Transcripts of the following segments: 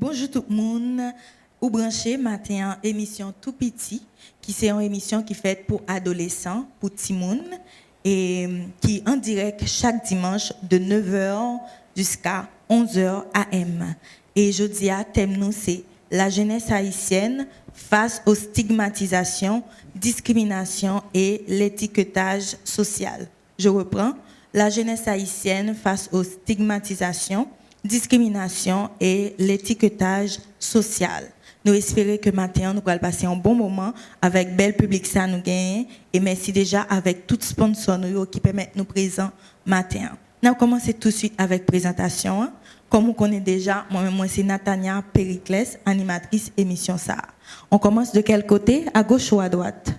Bonjour tout le monde. Ou branché matin émission tout petit qui c'est une émission qui fait pour adolescents, pour petits monde et qui en direct chaque dimanche de 9h jusqu'à 11h AM. Et jeudi à thème nous c'est la jeunesse haïtienne face aux stigmatisations, discriminations et l'étiquetage social. Je reprends. La jeunesse haïtienne face aux stigmatisations, discriminations et l'étiquetage social. Nous espérons que maintenant nous allons passer un bon moment avec bel public ça nous gagne et merci déjà avec tout sponsor nous qui permettent nous présent matin. Nous commençons tout de suite avec présentation. Comme vous connaissez déjà, moi c'est Natania Périclès, animatrice émission ça. On commence de quel côté? À gauche ou à droite?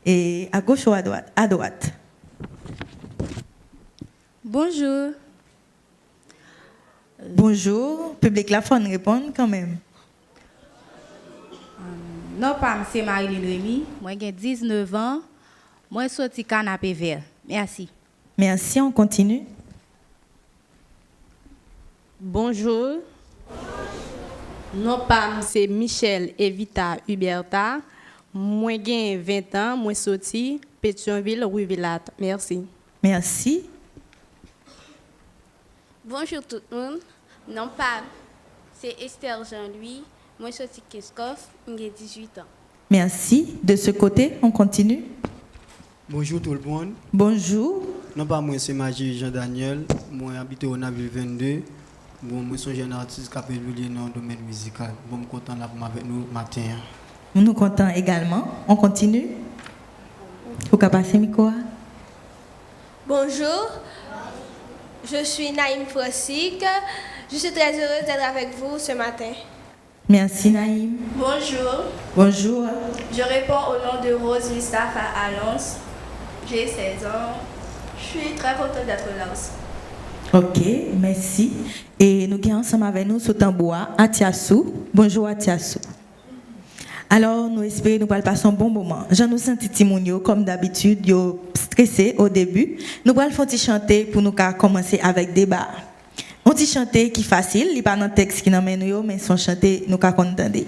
Et à gauche ou à droite? À droite. Bonjour. Bonjour. Public la faut répondre quand même. Non, pas c'est Marilyn Rémy. Moi j'ai 19 ans. Moi sorti canapé vert. Merci. Merci, on continue. Bonjour. Non, pas c'est Michel Evita Huberta. Moi j'ai 20 ans. Moi sorti Pétionville, Rue Villat. Merci. Merci. Bonjour tout le monde. Non, pas. C'est Esther Jean-Louis. Moi, je suis Keskov. J'ai 18 ans. Merci. De ce côté, on continue. Bonjour tout le monde. Bonjour. Non, pas moi, c'est Magie Jean-Daniel. Moi, j'habite au Naville 22. Bon, moi, je suis un artiste qui a évolué dans le domaine musical. Bon, je suis content d'être avec nous matin. Nous nous comptons également. On continue. Vous pouvez passer le micro. Bonjour. Je suis Naïm Frosik. Je suis très heureuse d'être avec vous ce matin. Merci Naïm. Bonjour. Bonjour. Je réponds au nom de Rose Mustafa Alonso. J'ai 16 ans. Je suis très contente d'être là aussi. Ok, merci. Et nous sommes ensemble avec nous sur Tamboua, Atiassou. Bonjour Atiassou. Alors, nous espérons nous allons passer un bon moment. J'en nous senti Timounio, comme d'habitude, yo stressé au début. Nous allons faire chanter pour nous commencer avec débat. On dit chanter qui facile, il pas dans texte qui n'amène nous, mais son chanter nous qu'à entendre.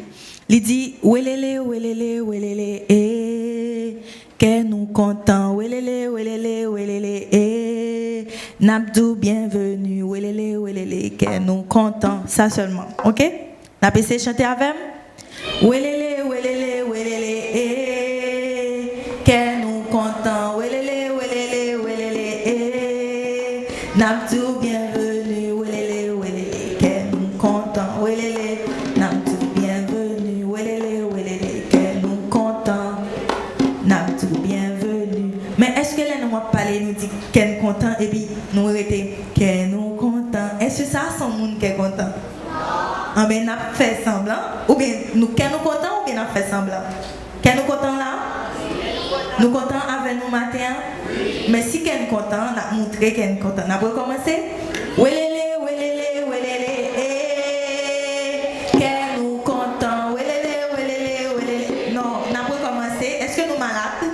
Il dit ouelele ouelele ouelele eh que nous content ouelele ouelele ouelele eh Nabdou bienvenue ouelele ouelele que nous content ça seulement. OK? N'a pas essayé chanter avec ouelele ouelele ouelele eh que nous content ouelele ouelele ouelele eh Nabdou bienvenue ouelele ouelele que nous content ouelele Nabdou bienvenue ouelele ouelele que nous content Nabdou bienvenue. Mais est-ce que là nous va parler nous dit qu'elle content et puis nous arrêter que nous content. Est-ce que ça son monde qui est content? Ah ben n'a fait semblant ou bien nous qu'elle nous content ou bien n'a fait semblant? Qu'elle nous content là? Nous content avec nous matin? Mais si qu'elle content, n'a montré qu'elle content. N'a pas commencé? Ouelele ouelele ouelele eh qu'elle nous content. Ouelele ouelele ouelele. Non, n'a pas commencé. Est-ce que nous malades?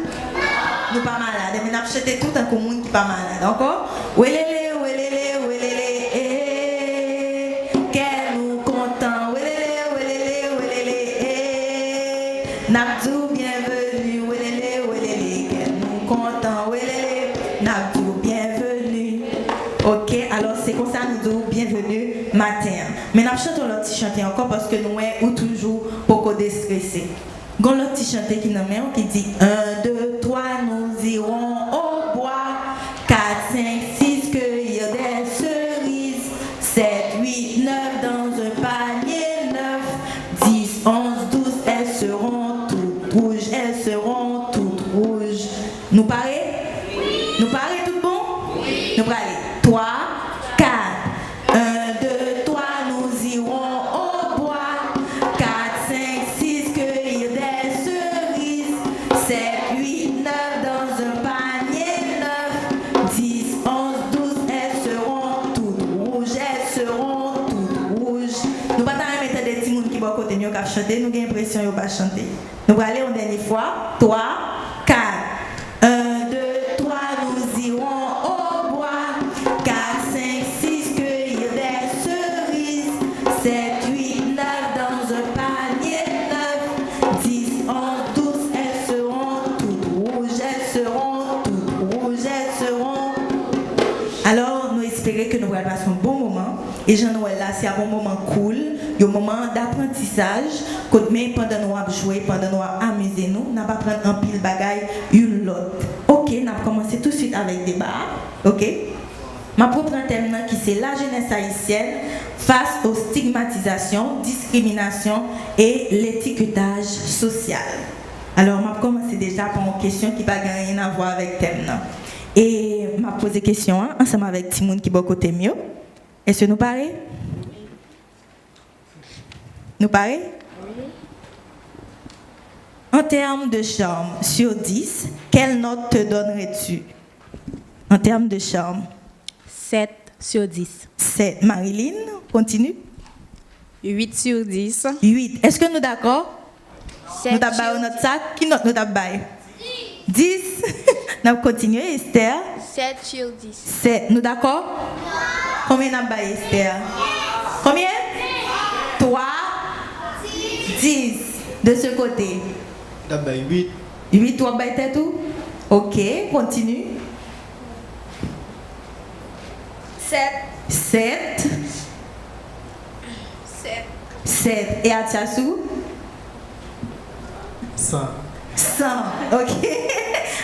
Nous pas malades. Mais n'a acheté tout un commun qui pas malade. Encore? Ouelele ouelele ouelele eh qu'elle nous content. Ouelele ouelele ouelele eh Nabdou bienvenue. Ouelele ouelele qu'elle nous content. Ouelele Nabdou bienvenue. Ok, alors c'est comme ça nous disons bienvenue matin. Mais nous chantons l'autre petit chanter encore parce que nous sommes toujours beaucoup déstressés. Gon l'autre petit chanter qui nous met qui dit 1, 2, 3, nous irons au bois. 4, 5, 6, cueillir des cerises. 7, 8, 9 dans un panier neuf. 10, 11, 12, elles seront toutes rouges. Elles seront toutes rouges. Nous paraît? Nous paraît tout bon? Nous paraît. 3, 4, 1, 2, 3, nous irons au bois. 4, 5, 6, cueillir des cerises. 7, 8, 9 dans un panier neuf. 10, 11, 12, elles seront toutes rouges. Elles seront toutes rouges. Nous ne pouvons pas mettre des petits gens qui vont côté nous qui chanter. Nous avons l'impression qu'ils ne vont pas chanter. Nous allons aller une dernière fois. 3, 4, 1, 2, 3, nous irons au bois. 4, 5, 6, cueillir des cerises. 7, Et Jean-Noël là, c'est un bon moment cool, un moment d'apprentissage. Mais pendant nous avons joué, pendant nous avons amusé, nous n'avons pas prendre un pile bagaille une l'autre. Ok, nous avons commencé tout de suite avec des bars. Ok. Ma propre thème qui c'est la jeunesse haïtienne face aux stigmatisations, discriminations et l'étiquetage social. Alors, je vais commencer déjà par une question qui n'a rien à voir avec le thème. Et je vais poser une question ensemble avec Timoun qui est beaucoup mieux. Est-ce que nous parlons? Nous parlons? Oui. En termes de charme, sur 10, quelle note te donnerais-tu? En termes de charme? 7 sur 10. 7. Marilyn, continue. 8 sur 10. 8. Est-ce que nous sommes d'accord? 7 Nous avons notre sac. Qui note nous avons 10. Nous allons continuer, Esther. 7 sur 10. 7. Nous d'accord? Combien nous avons Esther? Combien? 3. 10. De ce côté. D'abord 8. 8, toi, t'es tout? Ok, continue. 7. 7. 7. 7. Et Atiasou? 100. 100. Ok.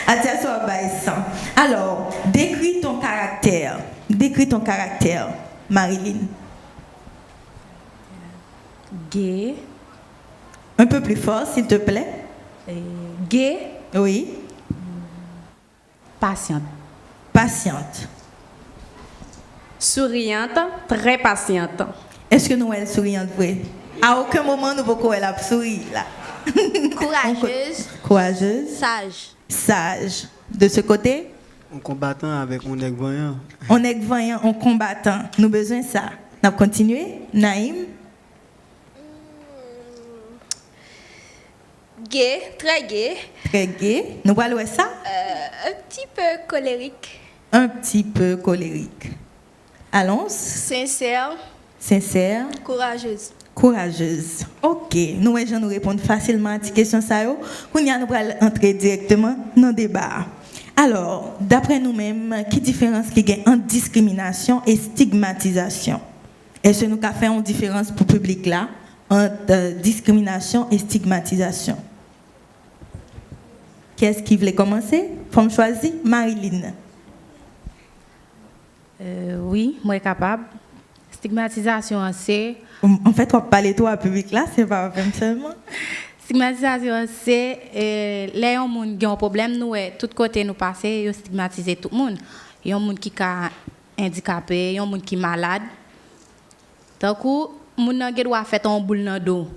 Atiasou a bail 100. Alors, décris ton caractère. Décris ton caractère, Marilyn. Gay. Un peu plus fort, s'il te plaît. Gay. Oui. Patiente. Patiente. Souriante, très patiente. Est-ce que Noël souriante, vrai? À aucun moment, nous pouvons elle a souri là. Courageuse. Courageuse. Sage. Sage. De ce côté, On combattant avec mon aigle voyant. on est vaillant, on combattant. Nous avons besoin de ça. On va continuer. Naïm. Gay, très gay. Très gai. Nous allons voir ça. Un petit peu colérique. Un petit peu colérique. Allons. Sincère. Sincère. Courageuse. Courageuse. Ok. Nous allons nous répondre facilement à ces questions. Nous allons entrer directement dans le débat. Alors, d'après nous-mêmes, quelle différence qu'il y a entre discrimination et stigmatisation? Est-ce que nous avons fait une différence pour le public là entre discrimination et stigmatisation? Qui est-ce qui voulait commencer? Faut me choisir? Marilyn. Oui, moi capable. Stigmatisation, c'est... En fait, on parle toi au public là, c'est pas même seulement. Stigmatisation, c'est les gens qui ont un problème, nous, tout côté nous passer, ils stigmatiser tout le monde. Il y a des gens qui sont handicapés, il y a des gens qui sont malades. Donc, les gens doivent faire un boule dans le dos.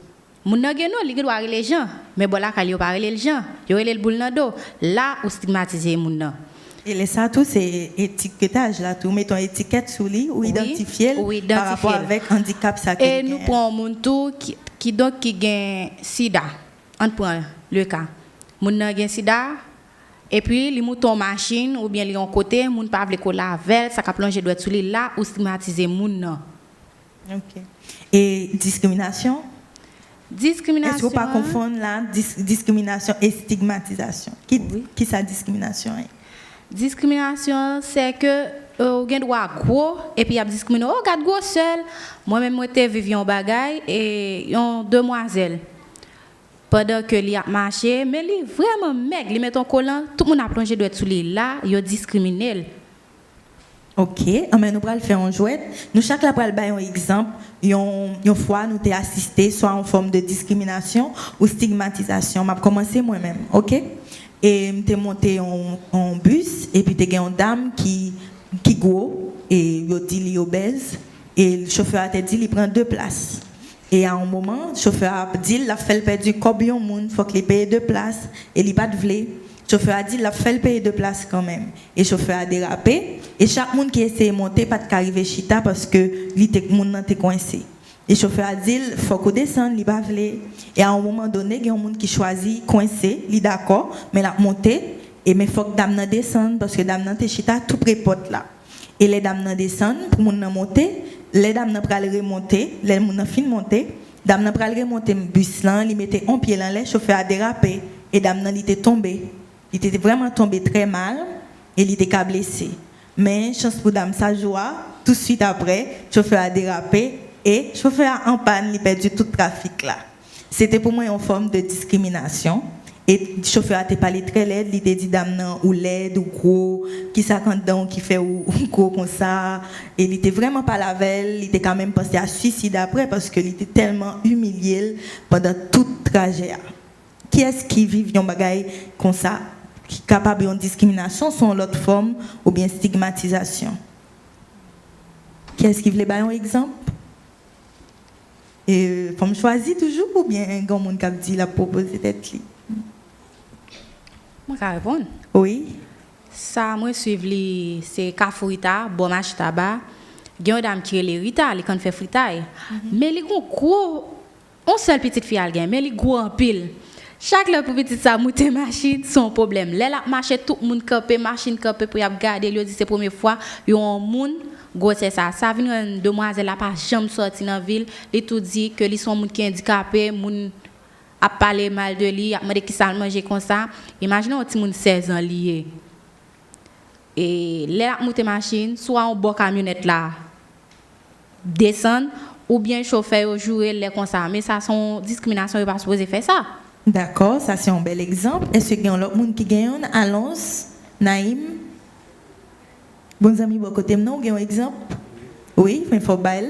Les gens doivent aller les gens, mais bon, là, ils ne pas les gens, ils ont le boule dans le dos. Là, ils stigmatisent les gens. Et ça, tout, c'est étiquetage là, tout. Mettons étiquette sous lui ou identifier par rapport avec handicap. Ça et nous prenons un qui gagne sida. On prend le cas. Moun nan gen sida et puis li mouton machine ou bien li en côté moun pa vle ko lavel ça ka plonger doit sous li là ou stigmatiser moun nan. OK. Et discrimination? Discrimination. Est-ce qu'il ne faut pas confondre la discrimination et stigmatisation? Qui ça discrimination? Discrimination, c'est que vous avez droit gros et puis il y a discriminé. Oh, regarde gros seul. Moi-même, moi, j'étais vivant en bagaille et une demoiselle. Pendant que il a marché, mais il vraiment maigre, il met ton collant, tout le monde a plongé doit sous lui là, il a discriminé. OK, mais nous allons faire un jouet. Nous chaque la pral un exemple, une fois nous t'ai assisté soit en forme de discrimination ou stigmatisation. M'a commencé moi-même, OK? Et m'étais monté en bus et puis t'es une dame qui gros et yo dit li obèse et le chauffeur a dit il prend 2 places. Et à un moment, le chauffeur a dit il a fait perdre combien de monde, faut qu'il paye 2 places et il pas de vle. Le chauffeur a dit il a fait payer 2 places quand même. Et le chauffeur a dérapé et chaque monde qui essaie de monter pas de arriver chita parce que le monde était coincé. Et le chauffeur a dit il faut qu'on descende, il pas vle. Et à un moment donné, il y a un monde qui choisit coincé, il d'accord, mais la monter et mais faut que dame nan descende parce que dame nan te chita tout près porte là. Et les dames nan descendent pour moun nan monter, les dames nan pral remonter, les moun nan fin monter, dame nan pral remonter bus là, il mettait un pied dans l'air, chauffeur a dérapé et dame nan il était tombé. Il était vraiment tombé très mal et il était blessé. Mais chance pour dame sa joie, tout de suite après, le chauffeur a dérapé et le chauffeur a en panne, il a perdu tout le trafic là. C'était pour moi une forme de discrimination. Et le chauffeur a parlé très laid, il a dit dame ou laid ou gros, qui ça quand donc qui fait ou gros comme ça. Et il était vraiment pas la veille, il était quand même pensé à suicide après parce qu'il était tellement humilié pendant tout le trajet. Qui est-ce qui vit un bagage comme ça, qui est capable de discrimination, sont l'autre forme ou bien stigmatisation? Qui est-ce qui veut donner un exemple? Et faut me choisir toujours ou bien un grand monde qui a dit la proposer d'être li? Moi, je vais répondre. Oui. Ça, moi, suivre c'est Kafourita, bon match tabac. Il y a une dame qui est les Rita, elle quand fait fritaille. Mais les gros, on seule petite fille à mais les gros en pile. Chaque fois pour petite ça monte machine son problème. Là la marché tout monde campé machine campé pour y garder lui dit c'est première fois yo un monde gros c'est ça vient une demoiselle là pas jamais sorti dans ville, il tout dit que ils sont monde qui handicapé, monde a parlé mal de lui, a demandé qui ça manger comme ça. Imaginez un petit monde 16 ans lié. Et là monte machine, soit on bon camionnette là descend ou bien chauffeur jouer les comme ça, mais ça son discrimination, il pas supposé faire ça. D'accord, ça c'est un bel exemple. Est-ce qu'il y a l'autre monde qui gagne? Allons, Naïm. Bons amis, bon côté, non, vous avez un exemple? Oui, il faut bailler.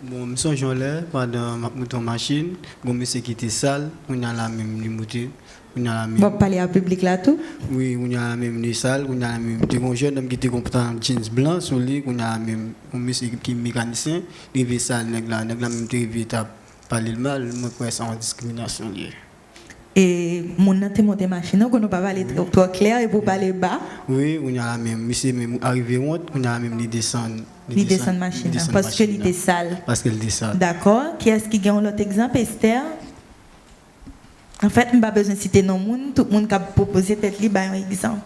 Bon, je suis Jean-Lé, pendant ma machine, bon, monsieur qui était sale, on a la même limité. Vous parlez à public là tout? Oui, on a la même salle, on a la même. Un jeune homme qui était en jeans blanc, sur lui, on a la même. Un monsieur qui est mécanicien, il est sale, il a même été parler mal, moi, je pense en discrimination. Et mon te monté machine, on ne peut pas parler trop clair et pour parler bas. Oui, on a la même. Monsieur même arrivé on a la même, il descend. Il descend machine parce que il était sale. Parce qu'elle était sale. D'accord. Qui est-ce qui gagne l'autre exemple, Esther? En fait, je n'ai pas besoin de citer non monde, tout le monde qui a proposé peut-être lui un exemple.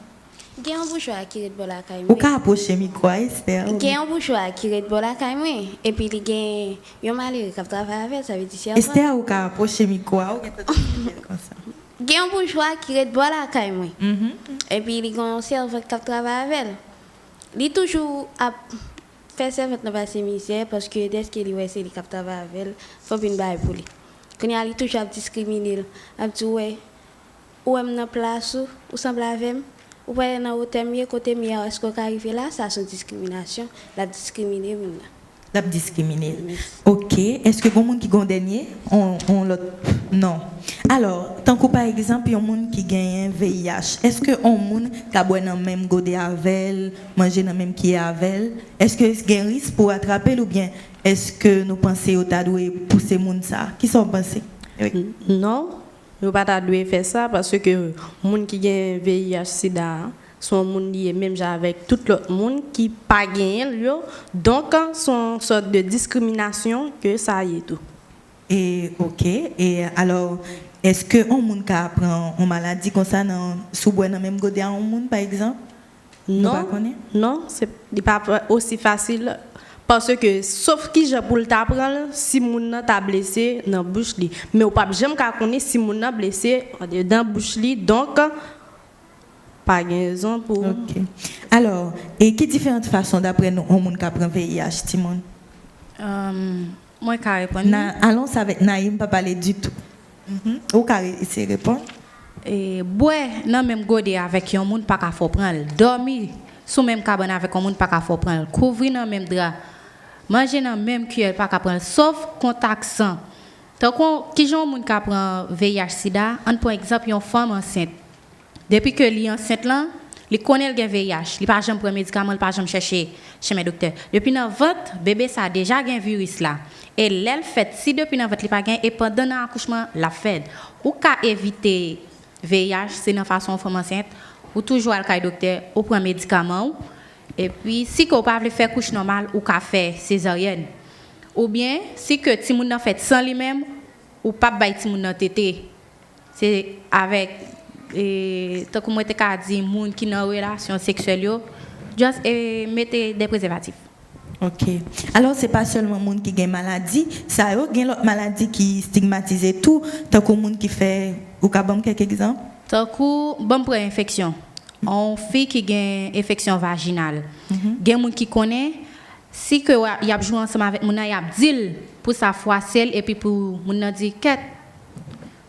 Il y a un bourgeois qui est de la caille. Ou ka approcher micro, Esther? Il y a un bourgeois qui est de la caille. Et puis il y a un malheureux qui travaille avec, ça veut dire Esther, ou ka approcher micro, ou comme ça. Il y a un bourgeois qui est de la caille. Et puis il y a un serveur qui travaille avec. Il est toujours à faire serveur dans la misère parce que dès qu'il est c'est lui qui travaille avec, il faut une baille pour lui. Quand il est toujours discriminé, il dit ouais, ou est dans place ou semble avec ou pas dans hôtel mieux côté mieux est-ce qu'on arrive là ça c'est une discrimination, la discriminer maintenant. La discriminer. OK, est-ce que bon monde qui gon dernier on l'autre non. Alors, tant que par exemple, il y a un monde qui gagne un VIH, est-ce que un monde qui a boire dans même godé avec, manger dans même qui est avec, est-ce que il y a un risque pour attraper ou bien est-ce que nous pensons au ta doué pour ces monde ça? Qui sont pensés? Oui. Non, nous pas ta doué faire ça parce que monde qui gagne VIH sida sont monde lié même avec tout l'autre monde qui pas gagné donc son sorte de discrimination que ça y est tout. Et OK, et alors est-ce que un monde qui apprend une maladie comme ça dans sous bois dans même godé un monde par exemple? Non, c'est pas aussi facile parce que sauf qui j'ai pour t'apprendre si moun t'a blessé dans bouche li mais ou pas jamais connaître si moun a blessé dans bouche li donc pas raison pour OK. Alors, et qui différentes façons d'après nous un monde qui apprend VIH Timon? Moi je répondre. Allons avec Naïm pas parler du tout. Ou carré essayer répondre. Et boire non même godé avec un monde pas qu'à faut prendre dormir sous même cabane avec un monde pas qu'à faut prendre couvrir dans même drap manger dans même cuillère pas qu'à prendre sauf contact sang tant qu'on qui gens monde qui prend VIH sida on par exemple une femme enceinte depuis que li enceinte là li connaît le VIH li pas jamais prendre médicament li pas jamais chercher chez mes docteurs depuis dans ventre bébé ça déjà gain virus là et l'elle fait si depuis dans ventre li pas gain et pendant l'accouchement la fait ou ka éviter VIH, c'est une façon femme enceinte, ou toujours à docteur, ou prend médicament, et puis si vous ne pouvez pas faire couche normale, ou qu'à faire césarienne. Ou bien, si que si vous fait sans lui-même, ou pas bailler si vous tété. C'est avec, tant que moi te dit, moun qui dans relation sexuelle, juste mettez des préservatifs. OK. Alors, ce n'est pas seulement les gens qui ont une maladie, ça y a une maladie qui stigmatise tout, tant que les gens qui fait, ou quelques exemples? Tant que, bon pour infection, on fait qui a une infection vaginale. Il y a des gens qui connaissent, si que y a joué ensemble avec mon y a dit pour sa foi celle et puis pour mon dit quête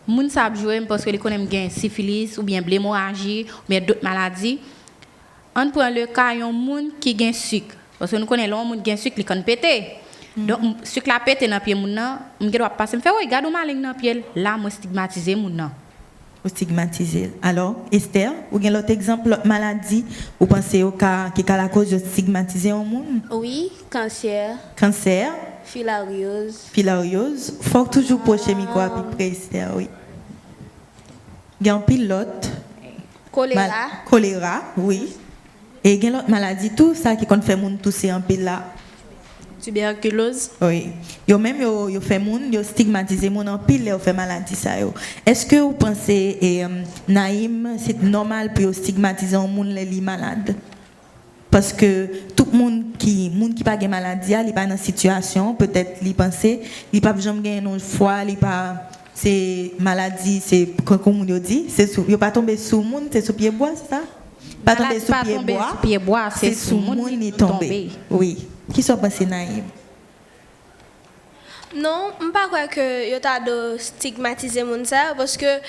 moun sa jouer parce que les connaît gain syphilis ou bien blémorragie ou bien d'autres maladies. On prend le cas yon moun qui gain sucre parce que nous connaît l'on moun gain sucre il kan péter. Donc sucre la péter dans pied moun nan, me doit passer me fait regarde maligne dans pied là moi stigmatiser moun nan. Stigmatiser. Alors, Esther, ou bien l'autre exemple, l'autre maladie, vous pensez au cas qui est la cause de stigmatiser au monde? Oui, cancer. Cancer. Filariose. Filariose. Faut toujours pocher micro à peu près, Esther, oui. Il y a un pilote. Choléra. Choléra, oui. Et il y a l'autre maladie, tout ça qui fait moun tousser en pile là. Tuberculose. Oui. Yo même yo fait moun, yo stigmatiser moun en pile, yo fait maladie ça yo. Est-ce que vous pensez Naïm, c'est normal pour stigmatiser un moun les malades? Parce que tout monde qui pas de maladie, il pas dans situation, peut-être il penser, il pas jamais gagner une foi, il pas c'est maladie, c'est comme on dit, c'est sous, il pas tomber sous moun, c'est sous pied bois, c'est ça? Pas tomber sous pied bois, c'est sous moun il tomber. Oui. Qui sont passés Naïm? Non, je ne crois pas que yo ta de stigmatiser moun ça parce que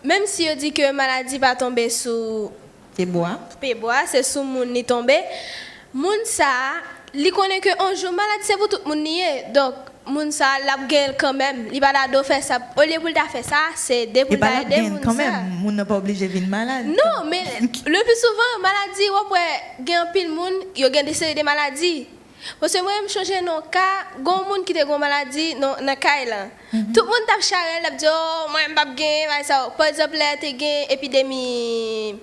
même si on dit que maladie va tomber sous pied bois, c'est sous moun ni tomber, moun ça, li connaît que un jour maladie c'est pour tout moun nié. Donc moun ça l'a gagné quand même, li pas da faire ça. Au lieu pour faire ça, c'est des pour aider moun quand même, moun n'est pas obligé de venir malade. Non, mais le plus souvent maladie ou après gagne pile moun, yo gagne des séries de maladies. Parce que moi je changer non cas, gon moun qui te gon maladie non na kay là. Tout monde t'a charel l'a dit oh moi m'pa gagne ça. Par exemple là te gagne épidémie.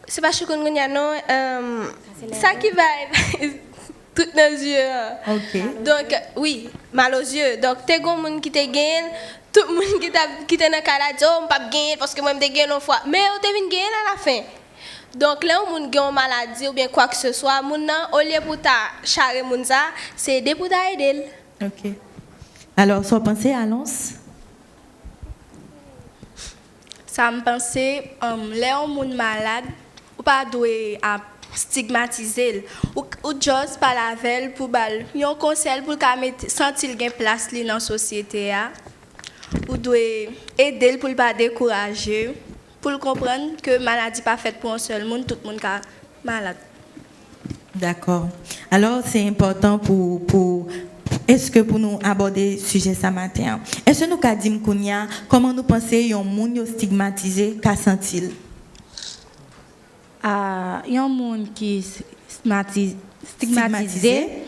C'est pas chikungunya non ça qui va tout nos yeux. OK. Donc oui, mal aux yeux. Donc te gon moun qui te gagne, tout moun qui te na kay là dit oh m'pa gagne parce que moi m'te gagne une fois. Mais on te vinn gagne à la fin. Donc là où moun gen maladie ou bien quoi que ce soit, moun nan au lieu pour ta charrer moun ça, c'est des pour ta aider. OK. Alors, soit pensez à Lance. Ça me pensait là où moun malade ou pas doué à stigmatiser ou juste par la veille pour bal. Yon conseil pour ka mettre sentir gen place li dans société a. Ou doit aider pour pas décourager. Pour comprendre que la maladie n'est pas faite pour un seul monde, tout le monde est malade. D'accord. Alors, c'est important pour est-ce que pour nous aborder le sujet ce matin, est-ce que nous avons dit comment nous pensons que les gens stigmatisés, qu'à sentir? Il y a un monde qui stigmatisé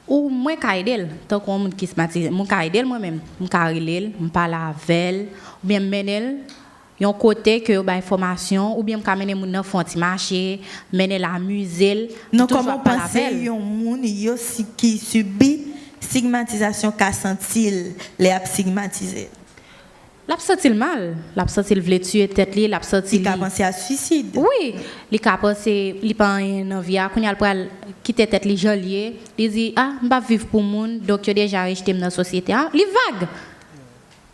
ou moi qui aide tant qu'on monde qui stigmatisé moi qui aide moi-même moi qui relève moi parle avec ou bien menel yon côté que ba information ou bien mener moun nan font marché mener la musée non comment penser yon moun yo qui subit stigmatisation qu'a sentil les a stigmatisé l'a senti mal l'a senti vle tuer tête li l'a senti il a pensé à suicide oui il a pensé il pas en vie qu'on a pral quitter tête li jolier il dit ah m'pa vivre pour moun donc yo déjà rejeté dans société li vague.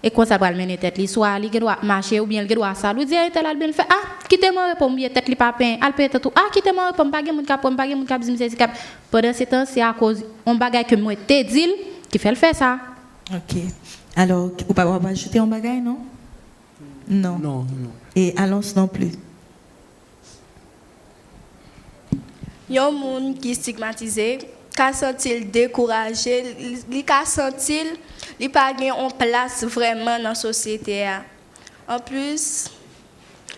Et quand ça va le mener tête li soit li doit marcher ou bien il doit ça lui dire tel al bien fait ah quittez-moi pour me tête li pas pein al peut tout ah quittez-moi pour me pas moun cap bizim cap pendant ce temps c'est à cause on bagage que moi te dit qui fait le faire ça. OK. Alors ou pas ajouter un bagage non? Non. Et Alonce non plus. Yon moun qui stigmatisé, ka sentil découragé, li ka sentil li pa gen en place vraiment dans la société. En plus,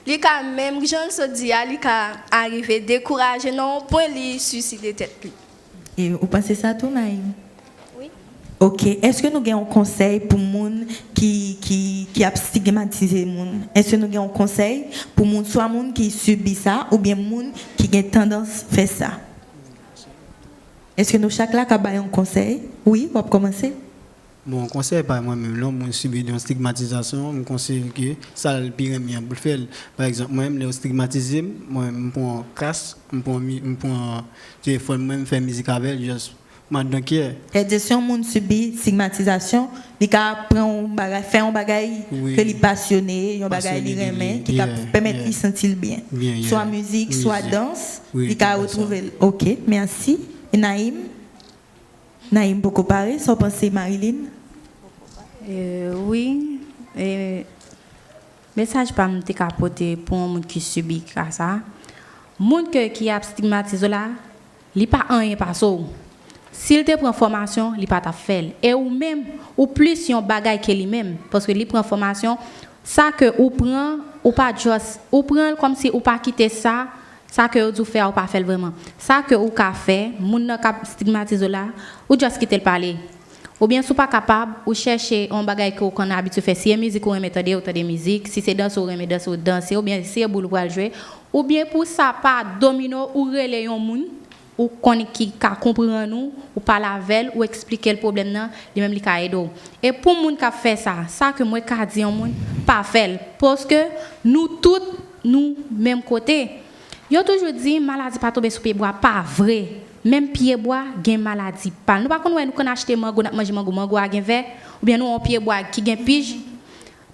li ka même gens se dit li ka arrivé découragé non point li suicider tête li. Et vous pensez ça tout Naïm? Oui. OK, est-ce que nous avons un conseil pour moun qui a stigmatisé moun? Est-ce que nous avons un conseil pour moun soit moun qui subit ça ou bien moun qui a tendance à faire ça? Est-ce que nous chaque là ka un conseil? Oui, on va commencer. Mon conseil par moi-même, là, mon subit une stigmatisation, je conseille que ça le pire bien pour faire. Par exemple, moi-même, les stigmatisé, moi, je prends un casque, je prends un téléphone, moi, je fais musique avec, juste Maintenant qui est? Et si un monde subit stigmatisation, il peut faire un bagage que il passionné, un bagage il aime, qui peut permettre de sentir bien. Soit musique, soit danse, il peut retrouver. OK, merci. Et Naïm, beaucoup parler, sans penser Marilyn? Oui. Message pas me capoter pour un monde qui subit ça. Monde qui a stigmatisé là, il pas rien pas ça. S'il te prend formation, il pas ta fait. Et ou même ou plus yon bagay que lui-même parce que il prend formation, ça que ou prend ou pas juste ou prend comme si ou pas quitter ça que ou faire ou pas faire vraiment. Ça que ou ka fait, moun nan ka stigmatiser là, ou juste quitter le parler. Ou bien si pas capable ou chercher un bagay que qu'on a habitué faire si musique ou remettre des musique, si c'est danse ou remettre danse ou danser ou bien si c'est boule pour jouer ou bien pour ça pas domino ou relayer un moun ou qu'on qui comprend nous ou parler avec ou expliquer le problème là lui même li ka aider et pour moun qui fait ça que moi ka di on moun pas faire parce que nous tous nous même côté yo toujours dit maladie pas tomber sous pied bois pas vrai même pied bois gain maladie pas nous pas nous acheter mango n'a manger mango a gain vert ou bien nous on pied bois qui gain pige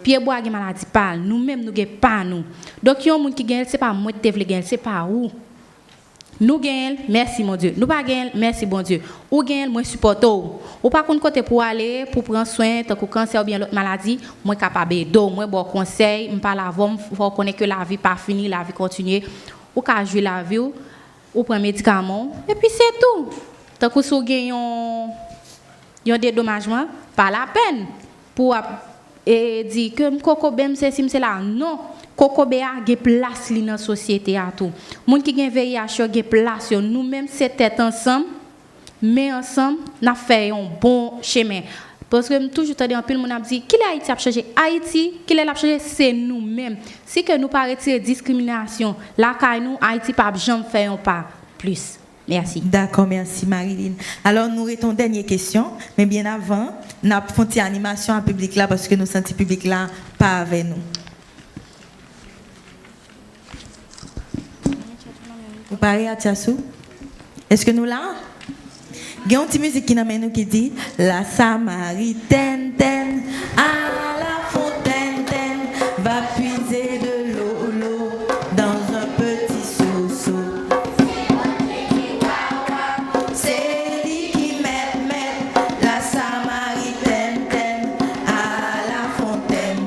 pied bois gain maladie pas nous même nous gain pas nous donc yon moun qui gain c'est pas moi te vle gain c'est pas où nous gagnons, merci mon Dieu. Nous pas gagnons, merci bon Dieu. Ou gagnons, moi supporte. Ou pas contre côté pour aller, pour prendre soin, tant que cancer ou bien l'autre maladie, moi capable d'eau, moi bon conseil, me parle avant, faut connaître que la vie pas finie, la vie continue. Ou ka jouer la vie, ou prendre médicament et puis c'est tout. Tant que si vous gagnez un dédommagement, pas la peine pour dire que coco bem c'est là. Non. Coco Béa a place dans la société à tout. Moun qui gen VIH a place nous même c'est tête ensemble mais ensemble n'a fait un bon chemin parce que toujours tande en pile moun a dit qui Haïti a changé Haïti qui l'a changé c'est nous mêmes si que nous pas retirer discrimination là kay nous Haïti pas jamais faire un pas plus. Merci. D'accord, merci Marilyn. Alors nous restons dernière question, mais bien avant, nous avons fait une animation en public là parce que nous sentons public là pas avec nous. Vous parlez à Tiassou? Est-ce que nous là? Il y a une petite musique qui nous dit la Samaritaine à la fontaine va puiser de l'eau dans un petit seau. C'est lui qui met la Samaritaine à la fontaine.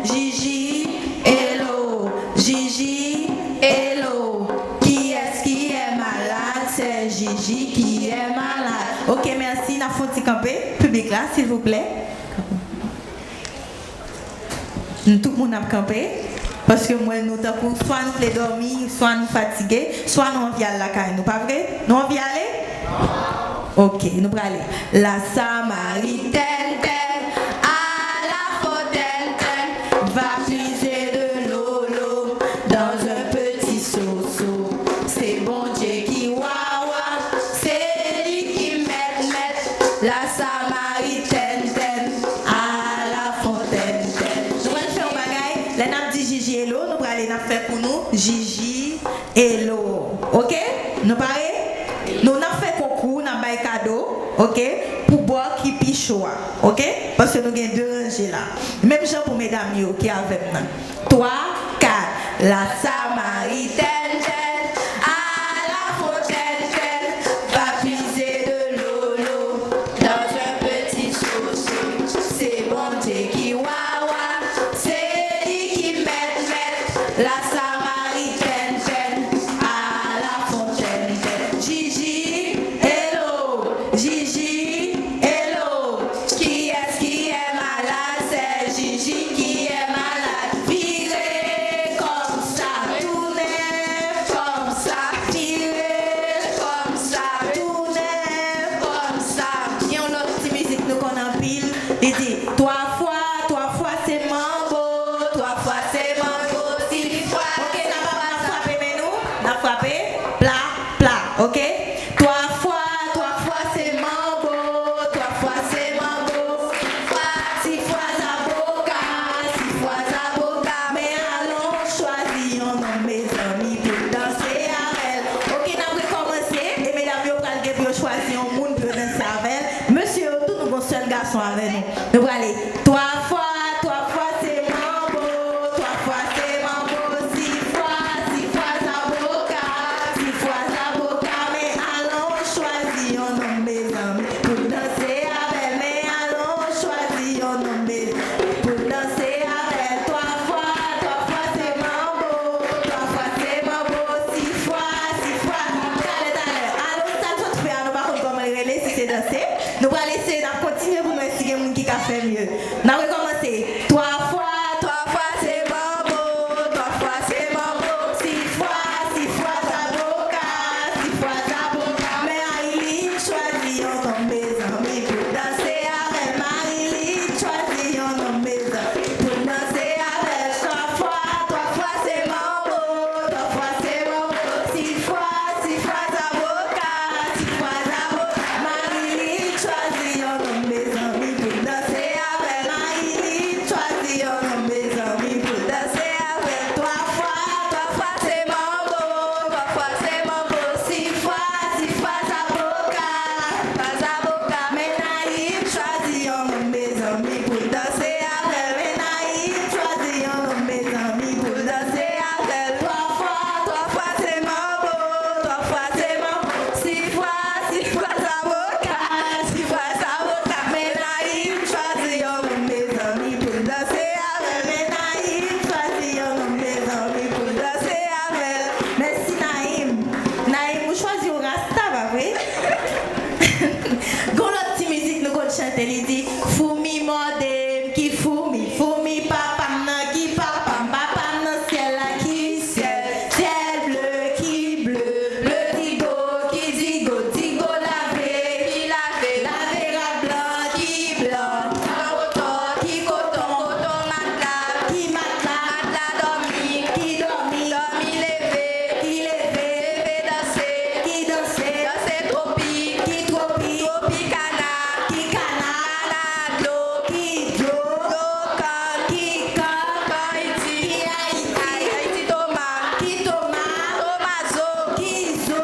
Gigi, hello, Gigi, hello. Qui est malade, c'est Gigi qui est malade. Ok, merci. N'a faut camper, public là, s'il vous plaît. Tout le monde a campé. Parce que moi, nous avons soit nous voulons dormir, soit nous fatigués, soit nous envie aller à la caille. Nous pas vrai? Nous envie aller? Ok, nous allons aller. La Samaritaine à la fontaine va puiser de l'eau dans un petit seau. C'est bon Dieu qui wawa, c'est lui qui met la Samaritaine à la fontaine. Nous allons faire un bagage. Là, nous avons dit Gigi hello, nous allons aller faire pour nous Gigi hello. Ok? Nous parlons? Nous avons fait concours, nous avons fait cadeau. Ok? Pour boire qui pichoua. Ok? Parce que nous avons deux rangées là. Même chose pour mesdames qui sont avec nous. 3, 4. La Samaritaine. La Samaritaine à la fontaine. Gigi, hello. Gigi, hello. Qui est malade? C'est Gigi qui est malade. Virez comme ça, tournez comme ça. Virez comme ça, tournez comme ça. Il y a une autre petite musique nous qu'on en pile. Il dit 3 fois c'est mambo. 3 fois c'est mambo. Ok? 3 fois c'est mambo, 3 fois c'est mambo. 6 fois avocat, mais allons choisir un nom, mes amis, pour danser avec elle. Ok, nous allons commencer, et mesdames, vous allez choisir un monde pour danser passons avec nous. Nous allons aller 3 fois c'est mambo, 3 fois c'est mambo, 6 fois zaboka, 6 fois zaboka, mais allons choisir un homme mes amis pour danser avec, mais allons choisir un homme mes amis pour danser avec. 3 fois c'est mambo, 3 fois c'est mambo, 6 fois, allons ça tout fait, nous pas comment les si c'est danser. Nous allons essayer de continuer pour nous essayer de qui a fait mieux. Nous allons commencer 3 fois c'est mambo, 3 fois c'est mambo, 6 fois zaboka, 6 fois zaboka, mais Aïli choisit un homme mes amis pour danser avec. Maïli choisit un homme mes amis pour danser avec. 3 fois c'est mambo, 3 fois c'est mambo, 6 fois zaboka, 6 fois zaboka, Maïli choisit un homme mes amis pour danser avec. Maïli choisit un homme mes amis pour danser avec. 3 fois c'est mambo, 3 fois c'est mambo, 6 fois zaboka, mais Naïm choisit un homme mes amis pour danser avec. Mais Naïm choisit un homme mes amis pour danser avec. 3 fois c'est mambo, 3 fois c'est mambo, 6 fois zaboka, 6 fois zaboka, mais Naïm choisit un homme mes amis pour danser avec. Mais Naïm choisit un homme mes amis pour danser avec. Merci Naïm. Naïm, vous choisissez au rasta, pas vrai? Quand notre petite musique nous compte chanter, il dit Foumi modem qui foumi, foumi papa nan qui papa, papa nan ciel là qui ciel, ciel bleu qui bleu, le digo qui digo, digo lavé qui lavé, lavé la blanc qui blanc, coton, coton matelas, qui matelas, matelas dormi, qui dormi, dormi levé, qui levé, levé danser, qui danser, danser tropique, qui tropique, tropicana, qui cana, cana d'eau, qui d'eau, can, qui can, Haïti, qui Haïti, tomate, qui tomate, tomazo, qui zo,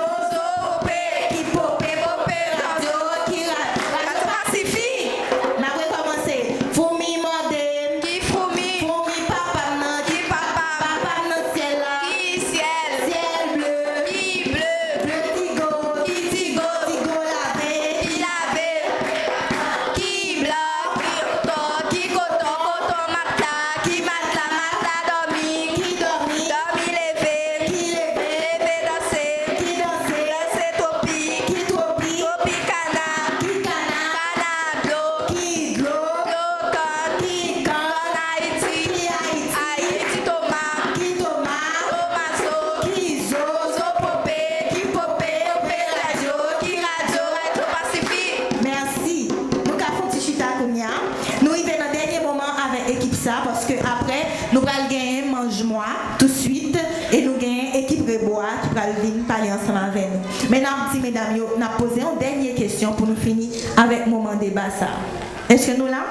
popé, qui popé, popé, radio, qui radio Pacifique. N'a pas commencé. Foumi modem, qui foumi, foumi papa nan, qui papa, papa nan ciel là, qui ciel, ciel bleu, qui bleu, bleu digo, qui digo, digo lavé, qui lavé, qui blanc, qui coton, coton matelas, qui matelas, matelas dormi, qui dormi, dormi levé, qui levé, levé danser, qui danser, danser tropique, qui tropique, tropicana, qui cana, cana d'eau, qui d'eau, can, qui can, Haïti, qui Haïti, Haïti tomate, qui tomate, tomazo, qui zo, zo popé, qui popé, popé radio, qui radio, radio Pacifique. Merci. Nous avons fait chita kounya. Nous y venons dans le dernier moment avec l'équipe ça parce que après nous allons gagner mange-moi tout de suite et nous gagnons équipe Rebois qui va venir parler ensemble avec nous. Maintenant, petits mesdames, nous avons posé une dernière question pour nous finir avec le moment débat ça. Est-ce que nous là?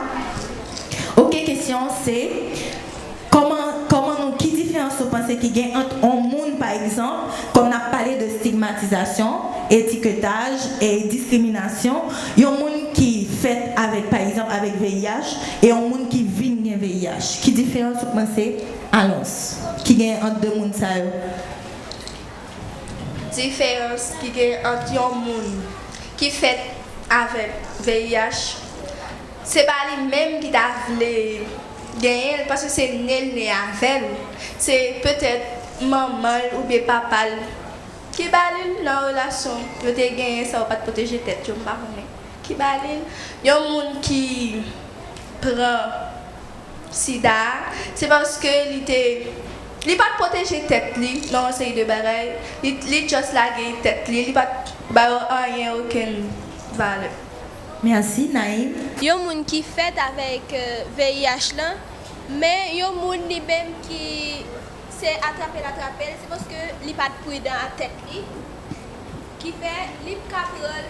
Ok, question c'est comment nous, qui différence vous pensez qu'il y a entre un monde par exemple, comme on a parlé de stigmatisation, étiquetage et discrimination, il y a un monde qui fait avec par exemple avec VIH et un monde qui vit avec VIH. Qui différence vous pensez? Allons, qui y a entre deux mondes ça? Différence qui est entre un monde qui fait avec VIH, c'est pas les mêmes qui t'a voulu gagner parce que c'est né avec. C'est peut-être maman ou bien papa qui baline la relation. Yo te gagné ça ou pas te protéger tête, je pas connais. Qui baline, y a un monde qui prend sida, c'est parce que il pas protéger tête li non c'est de bagaille il juste la tête li il pas rien aucune valeur. Merci Naïm. Yo moun qui fait avec VIH là, mais yo moun li même qui c'est attraper c'est parce que li pas prudent à tête li qui fait li caprol.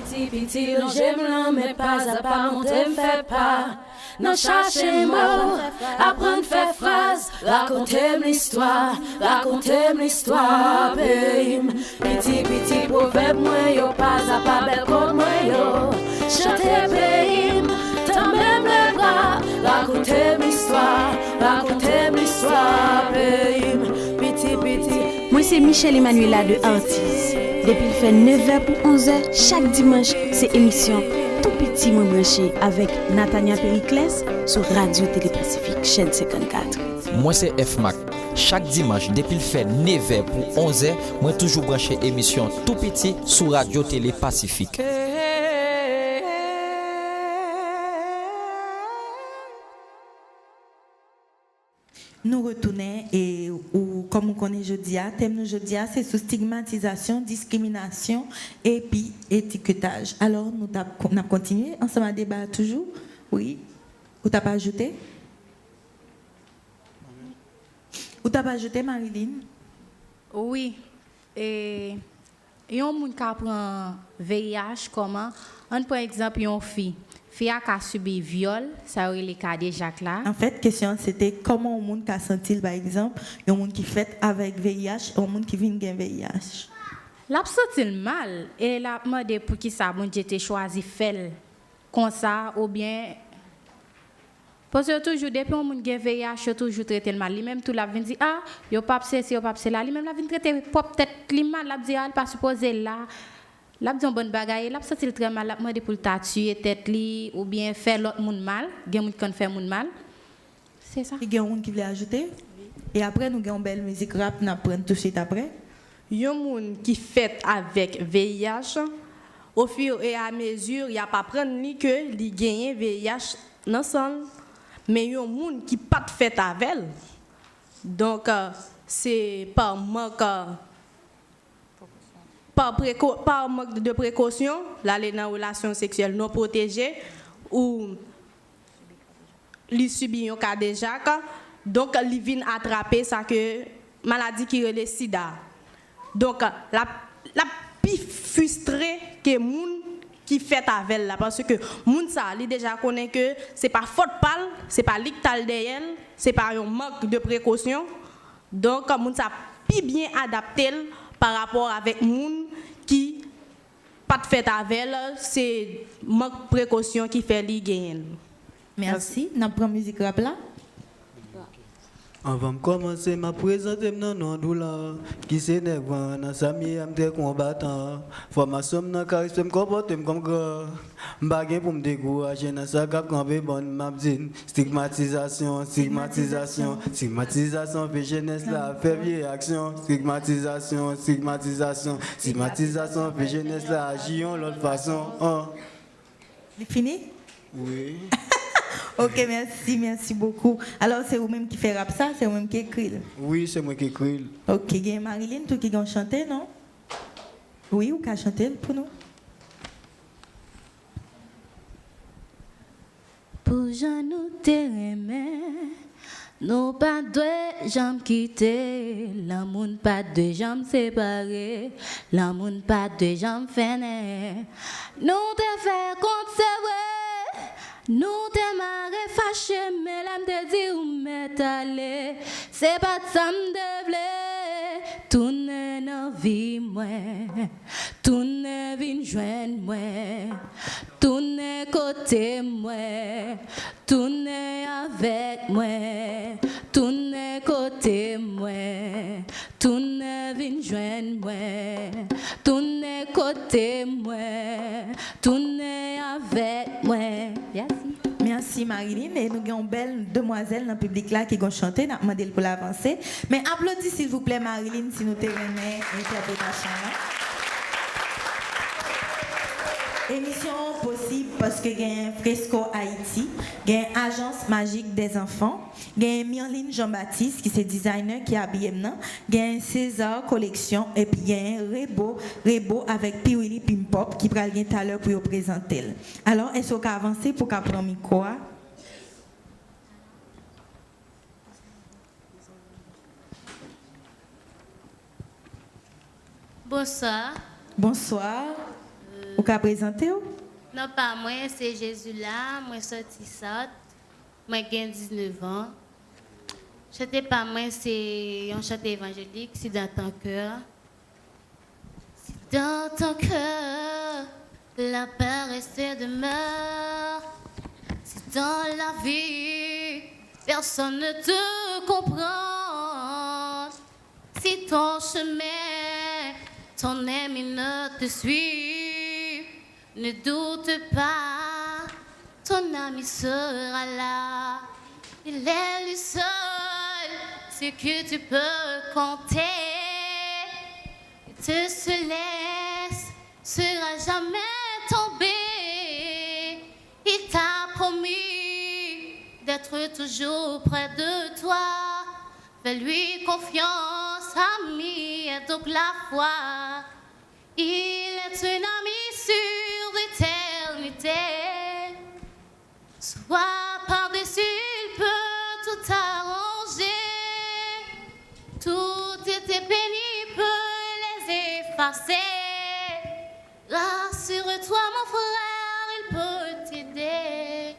Petit non j'aime l'un mais pas à pas monter me fait pas. Non chercher mot, apprendre faire phrase, racontez l'histoire, petit proverbe moi yo pas à pas belle comme moi yo, chanter pays, c'est Michel Emmanuela de Artis. Depuis le fait 9h pour 11h, chaque dimanche, c'est émission Tout Petit Moins Branché avec Nathania Périclès sur Radio Télé-Pacifique, chaîne 54. Moi, c'est F-Mac. Chaque dimanche, depuis le fait 9h pour 11h, moi toujours branché émission Tout Petit sur Radio Télé-Pacifique. Nous retournons et comme on connaît jeudi, thème de jeudi, c'est sous stigmatisation, discrimination et puis étiquetage. Alors nous avons continué ensemble à débattre toujours. Oui. Ou t'as pas ajouté? Ou t'as pas ajouté, Marilyn? Oui. Et il y a un monde qui prend VIH comment? On par exemple une fille. Fille a subi viol, ça aurait les cas déjà là. En fait, question c'était comment un monde a senti par exemple, un monde qui fait avec VIH et un monde qui vient de VIH. L'a senti mal et l'a demandé pour qui ça bon j'étais choisi faire comme ça ou bien parce que toujours depuis un monde qui VIH toujours traité le mal, lui même tout la vient dire ah, yo pas c'est yo pas c'est là, lui même la vient traiter peut-être lui mal, la dit ah, pas supposé là. L'a dit une bonne bagaille, l'a senti très mal, l'a demandé pour ta tuer tête li ou bien faire l'autre monde mal, gen monde qui fait monde mal. C'est ça. Il y a un monde qui veut ajouter. Et après nous avons une belle musique rap, nous prenons tout de suite après. Il y a un monde qui fait avec VIH au fur et à mesure, il y a pas prendre ni que li gagne VIH ensemble, mais il y a un monde qui pas fait avec elle. Donc c'est par manque par manque de précaution, l'aller dans une relation sexuelle non protégée ou li subit un cas déjà, donc li vient attraper ça que maladie qui relève sida. Donc la plus frustré que moun qui fait avec là parce que moun ça li déjà connaît que c'est pas faute pâle, c'est pas l'ictal d'elle, c'est pas un manque de précaution. Donc moun ça plus bien adapté par rapport avec moun qui pas de fait avec elle, c'est manque de précaution qui fait li gagner. Merci. Nous prenons musique rap là. Avant de commencer, ma présenter mon nom doula qui s'énerve dans sa mienne des combattants. Formation dans charisme me comporter comme grand. M'bagay pour me décourager dans sa cap campé bonne mabzine. Stigmatisation, stigmatisation, stigmatisation fait jeunesse là, fait vieille action. Stigmatisation, stigmatisation, stigmatisation fait jeunesse là, agions l'autre façon. C'est fini? Oui. Ok, merci beaucoup. Alors, c'est vous-même qui fait rap ça, c'est vous-même qui écrit? Oui, c'est moi qui écris. Ok, il y a Marilyn, toi qui a chanté, non? Oui, ou qui a chanté pour nous? Pour je nous t'aimer, nous pas deux jambes quitter, l'amour pas deux jambes séparées, l'amour pas deux jambes fainées. Nous te fait compte, c'est vrai. Nous te marre fâché, mais là me dit où m'est allé. C'est pas de ça me devait. Tourne dans vie moi, tourne vin joindre moi, tourne côté moi, tourne avec moi, tourne côté moi, tourne vin joindre moi, tourne côté moi, tourne avec moi. Merci Marilyn. Et nous avons une belle demoiselle dans le public là qui ont chanté. Nous avons demandé pour l'avancer. Mais applaudissez s'il vous plaît Marilyn si nous terminons l'interprétation là. Émission possible parce que il y a Fresco Haïti, il y a Agence Magique des Enfants, il y a Myrline Jean-Baptiste qui est designer qui habille maintenant, il y a César Collection et puis il y a Rebo avec Piwili Pimpop qui va tout à l'heure pour vous présenter. Alors, est-ce qu'on peut avancer pour qu'on prenne le micro? Bonsoir. Bonsoir. Vous pouvez présenter? Non, pas moi, c'est Jésus là, moi sorti ça, moi j'ai 19 ans. Chanter pas moi, c'est un chant évangélique, c'est dans ton cœur. C'est dans ton cœur, la paix reste demeure. C'est dans la vie, personne ne te comprend. C'est Si ton chemin, ton ami ne te suit, ne doute pas, ton ami sera là. Il est le seul, c'est que tu peux compter. Te se laisse, sera jamais tombé. Il t'a promis d'être toujours près de toi. Fais-lui confiance, ami, et donc la foi. Il est un ami sur l'éternité. Sois par-dessus, il peut tout arranger. Tout était pénible, les effacer. Rassure-toi, mon frère, il peut t'aider.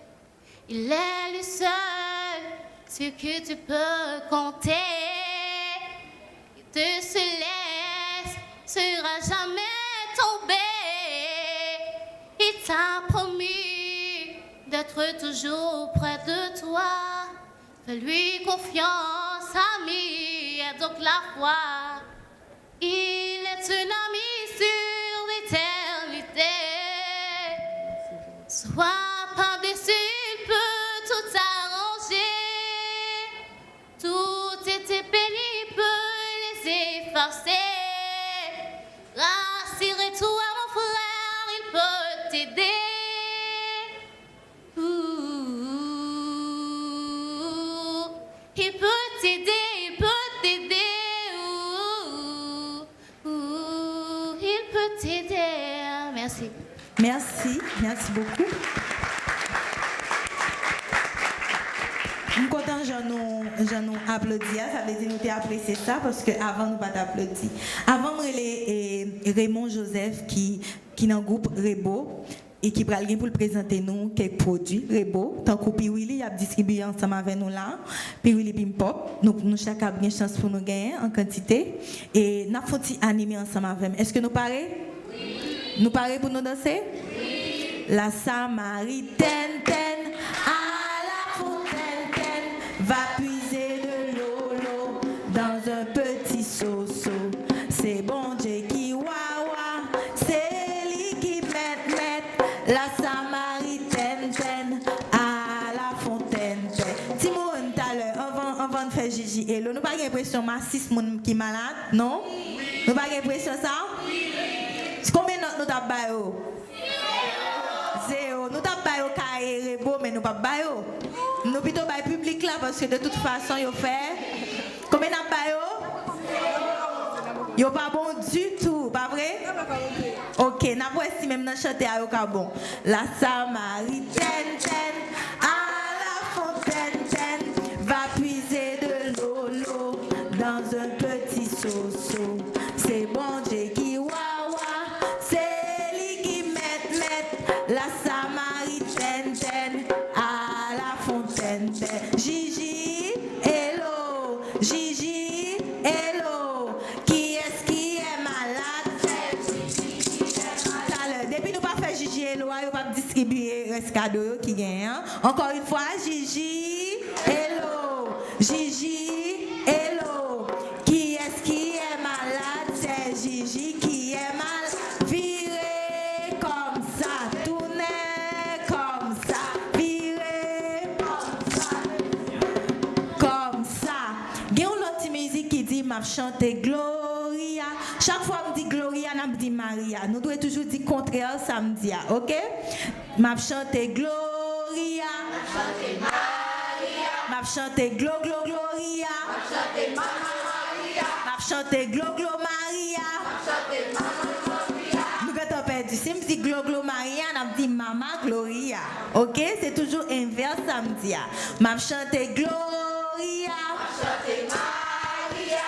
Il est le seul, ce que tu peux compter. Il te se laisse, sera jamais tombé. Il t'a promis d'être toujours près de toi. Fais-lui confiance, ami, et donc la foi. Il est un ami sur l'éternité. Sois par-dessus, il peut tout arranger. Tout était pénible, les effacer. Rassure-toi, mon frère, il peut t'aider. Il peut t'aider, il peut t'aider. Il peut t'aider. Merci. Merci beaucoup. Je suis content que nous applaudissions. Ça veut dire que nous avons apprécié ça parce qu'avant, nous pas applaudi. Avant, Raymond Joseph qui est dans le groupe Rebo et qui va pour présenter nous quelques produits Rebo. Tant que Piwili a distribué ensemble avec nous là. Piwili Pimpop. Nous chacun avons une chance pour nous gagner en quantité. Et nous avons animé ensemble avec nous. Est-ce que nous parlons? Oui. Nous parlons pour nous danser? Oui. La Samaritaine, à la fontaine, va puiser de l'eau dans un petit seau. C'est bon Dieu qui wawa, c'est lui qui met la Samaritaine à la fontaine. Timon, tout à l'heure, avant de faire Gigi et l'eau, nous n'avons pas l'impression que c'est 6 personnes qui sont malades, non? Oui. Nous n'avons pas l'impression ça? Oui. Combien de notes nous avons? 0. Nous avons carré Rebo, mais nous n'avons pas baillé. Nous plutôt baillé public là parce que de toute façon, ils fait. Combien nous avons? Ils sont pas bon du tout, pas vrai? Ok, nous avons même dans chanter à bon. La Samaritaine à la fontaine va puiser de l'eau dans un petit seau. C'est bon Dieu qui wawa, c'est lui qui met la Samaritaine à la fontaine. Gigi, hello, Gigi, hello. Qui est-ce qui est malade? Depuis nous pas fait Gigi hello, on va distribuer les cadeaux qui gagnent. Encore une fois, Gigi, hello, Gigi, hello. Qui est-ce qui est malade? C'est Gigi qui est malade. Virez comme ça, tournez comme ça, virez comme ça. Il y a une autre musique qui dit m'a chanté Gloria. Chaque fois on dit Gloria, on dit Maria. Nous devons toujours dire contraire samedi, ok? M'a chanté Gloria. M'a chanté Gloria. M'a chanté Glo Maria. Nous avons perdu. Si je dis Glo Maria, on dit Mama Gloria. Ok? C'est toujours inverse samedi. M'a chanté Gloria.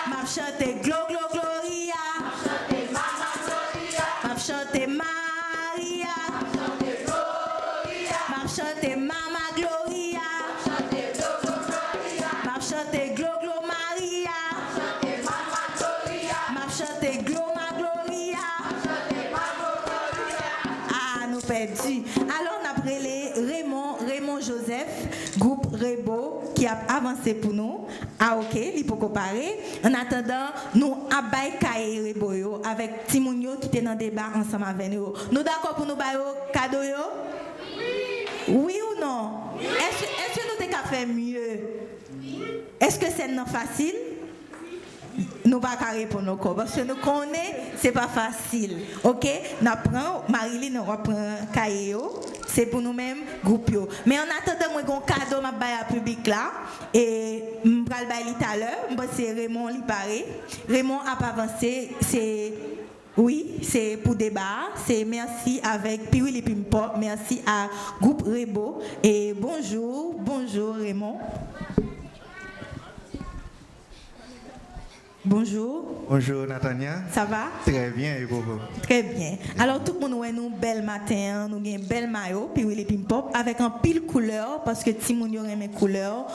M'a chanté Gloria. M'a chanté Maria. M'a chanté Mama Gloria. M'a chanté Glo Maria. M'a chanté Gloria. Ah, nous perdu. Alors on a appelé Raymond Joseph. Joseph, groupe Rebo, qui a avancé pour nous. Ah, ok, il faut comparer. En attendant, nous avons Rebo yo, avec Timounio qui était dans le débat ensemble avec nous. Nous d'accord pour nous bailler cadeau yo? Oui ou non? Est-ce que nous avons fait mieux? Est-ce que c'est non facile? Nous pas carré pour nos corps parce que nous connaissons c'est pas facile. OK, nous prend Marilyn nous reprend caillou, c'est pour nous-mêmes groupe yo. Mais en attendant moi gon cadeau m'a bailler à public là et m'pral bailler tout à l'heure, c'est Raymond li paré. Raymond a pas avancé, c'est oui, c'est pour débat, c'est merci avec Piwili Pimpo, merci à groupe Rebo et bonjour Raymond. Bonjour. Bonjour Natania. Ça va? Très bien et vous? Très bien. Alors tout le monde ouais nous bel matin, nous avons un bel maillot puis les pop avec un pile couleur parce que Timounio aime couleur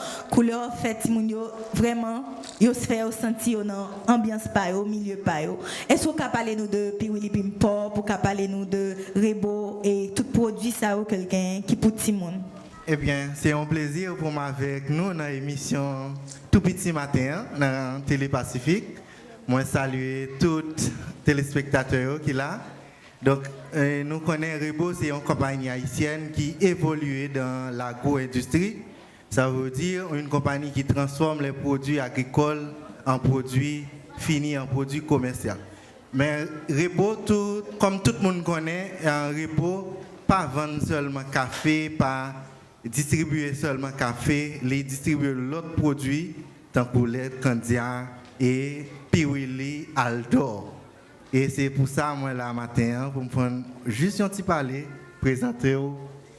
fait Timounio vraiment yo se fait sentir dans ambiance pa yo, milieu pa yo. Est-ce qu'on peut parler nous de Piwili Pop ou peut parler nous de Rebo et tout produit ça ou quelqu'un qui pour Timoun? Eh bien, c'est un plaisir pour moi avec nous dans l'émission Tout Petit Matin dans Télé Pacifique. Moi, saluer tous les téléspectateurs qui sont là. Donc, nous connaissons Rebo, c'est une compagnie haïtienne qui évolue dans l'agro-industrie. Ça veut dire une compagnie qui transforme les produits agricoles en produits finis, en produits commerciaux. Mais Rebo, comme tout le monde connaît, Rebo, pas vendre seulement café, pas distribuer seulement café, les distribuer l'autre produit, tant que lait, candia et Piwili Aldor. Et c'est pour ça, moi, là, matin, pour me prendre juste un petit parler, présenter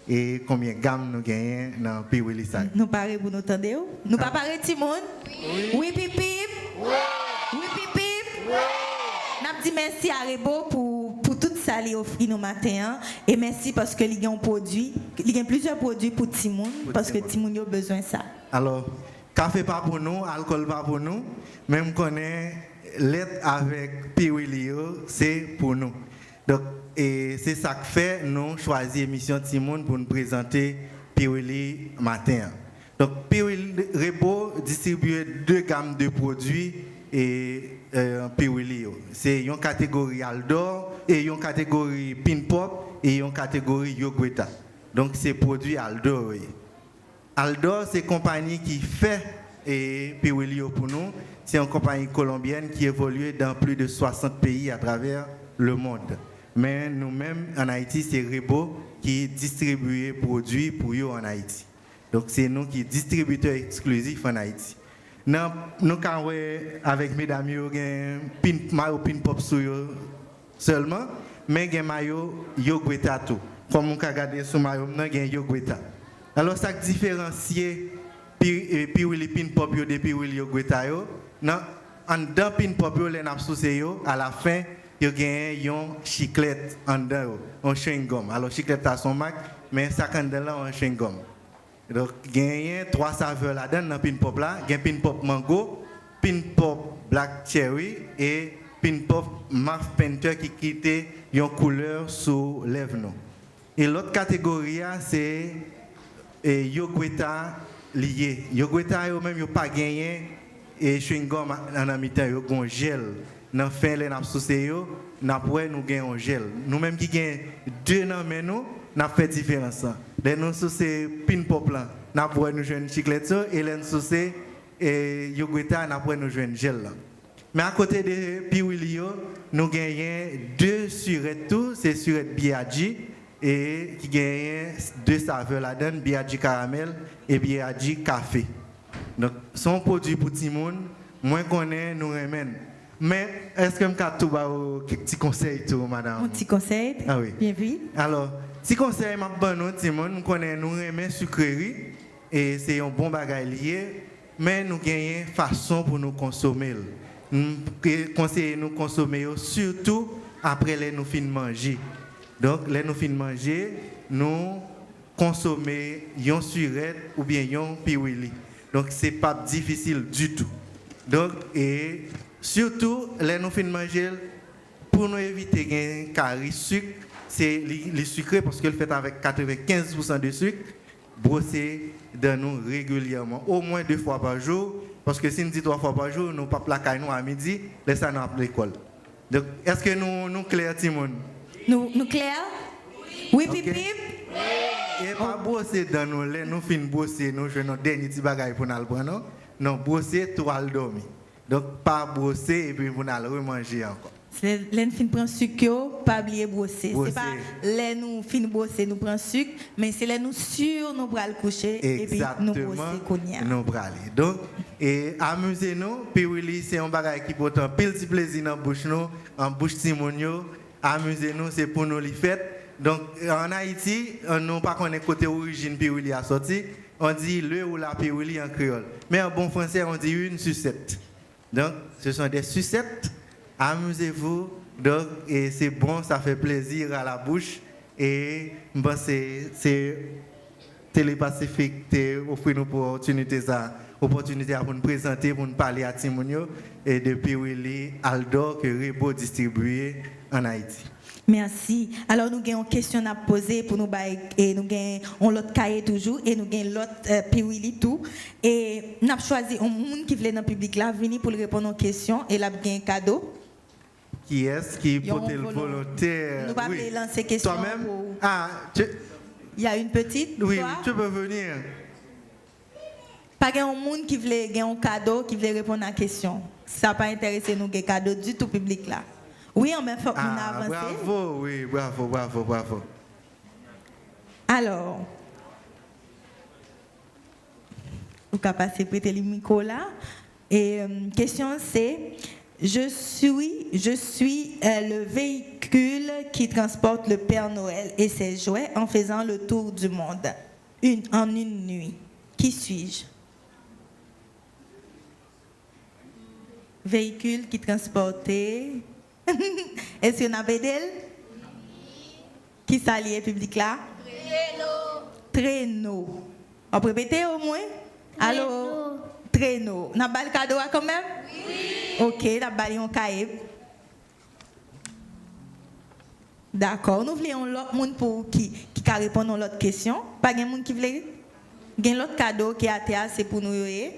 et combien de gamme nous gagnons dans Piwili Sal. Nous parlons pour nous entendre. Nous pas parler Timon? Oui, pipip. Oui, pipip. Nous dit merci à Rebo pour tout ça qu'il offre nous matin. Et merci parce que il y a un produit, il y a plusieurs produits pour Timon, parce que Timon a besoin de ça. Alors, café pas pour nous, alcool pas pour nous, même qu'on est lait avec Piwili, c'est pour nous. Donc, et c'est ça que fait, nous choisissons l'émission Timon pour nous présenter Piwili matin. Donc, Piwili Rebo distribue deux gammes de produits et Piwili. C'est une catégorie Aldor et une catégorie Pin Pop et une catégorie Yogurta. Donc, c'est produit Aldor. Aldor, c'est une compagnie qui fait Piwili pour nous. C'est une compagnie colombienne qui évolue dans plus de 60 pays à travers le monde. Mais nous-mêmes, en Haïti, c'est Rebo qui distribue les produits pour eux en Haïti. Donc, c'est nous qui sommes distributeurs exclusifs en Haïti. Nous avons avec mesdames, maillot pin pop seulement, mais il y a maillot Yogurta tout. Comme on peut regarder sur maillot, il y a Yogurta. Alors, ça différencie Piwili pin pop de Piwili Yogurta. En dedans pin pop, à la fin, il y a un chiclette en dedans, un chewing-gum. Alors, chiclette a son marque, mais ça quand là un chewing-gum. Donc, il y a trois saveurs là-dedans dans pin pop là. Il y a pin pop mango, pin pop black cherry et pin pop Maf Painter qui quitte une couleur sous lèvres. Et l'autre catégorie, c'est Yogurta lié. Yogurta, même, n'a pas gagné et chewing-gum en mi-temps, il y a un gel. Dans la fin, nous avons un gel. Nous-mêmes qui avons deux noms, nous avons fait différence. Nous c'est pin pop là, nous avons une chiclette et nous c'est Yogurta, nous avons une gel. Mais à côté de Piwili, nous avons deux surettes, c'est surette Biaggi et qui gagnent deux saveurs là-dedans, Biaggi caramel et Biaggi café. Donc, son produit pour tout le monde, moins qu'on est, nous remène. Mais est-ce que je peux vous donner un petit conseil, madame? Un petit conseil? Ah oui. Bien vu. Alors, petit conseil, nous connaissons nous remet sucrerie et c'est un bon bagage lié, mais nous avons une façon pour nous consommer. Nous conseillons nous consommer surtout après les nous fin manger. Donc, les nous fin manger, nous consommer une surette ou bien une Piwili. Donc, ce n'est pas difficile du tout. Donc, et surtout, les nous fin manger, pour nous éviter un carré sucre, c'est les sucré parce qu'elle fait avec 95% de sucre brosser dans nous régulièrement, au moins 2 fois par jour, parce que si nous dit 3 fois par jour, nous pas plaquer nous à midi, laissez nous à l'école. Donc, est-ce que nous clair, Timon? Nous clair? Oui, okay. Pipip? Et pas brosser dans nous fin brosser, nous jouons notre dernier petit bagage pour nous prendre, non, brosser tout à dormir. Donc, pas brosser et puis vous allez remanger encore. Les fin prend sucre, pas oublier brosser. C'est pas les nous fin brosser, nous prend sucre, mais c'est les nous sûr nous bral coucher et puis nous brosser konya. Nous bral. Donc et amusez-nous, puis oui, c'est un bagage qui porte un pile de plaisir dans bouche nous, en bouche Simonio. Amusez-nous, c'est pour nous les fêtes. Donc en Haïti, nous pas connaît côté origine puis oui a sorti, on dit le ou la puis oui en créole. Mais en bon français, on dit une sucette. Donc ce sont des sucettes. Amusez-vous, donc, et c'est bon, ça fait plaisir à la bouche. Et bon, c'est Télépacifique qui offre une opportunité pour nous présenter, pour nous parler à Timonio et depuis Willy Aldo que Rebo distribué en Haïti. Merci. Alors nous avons une question à poser pour nous et nous avons l'autre cahier toujours et nous avons l'autre piwili tout et nous avons choisi un monde qui veut dans le public là venir pour répondre aux questions et là avons un cadeau. Qui est-ce qui peut être volontaire? Nous pas lancer question. Toi-même? Il y a une petite. Oui, tu peux venir. Pas un monde qui veut un cadeau qui veut répondre à la question. Ça n'a pas intéressé nous un cadeau du tout public là. Oui, on va faire une avancée. Bravo, oui, bravo. Alors, vous pouvez passer prêter le micro là. Et question c'est, je suis le véhicule qui transporte le Père Noël et ses jouets en faisant le tour du monde en une nuit. Qui suis-je? Véhicule qui transportait. Est-ce qu'on a d'elle? Qui s'allie public là? Traîneau. On peut répéter au moins? Allô? Traîneau. On a le cadeau quand même? Oui. Ok, on a un cahier. D'accord. Nous voulons l'autre monde pour qui répond à l'autre question. Pas de monde qui veut? Il y a l'autre cadeau qui a été assez pour nous. Il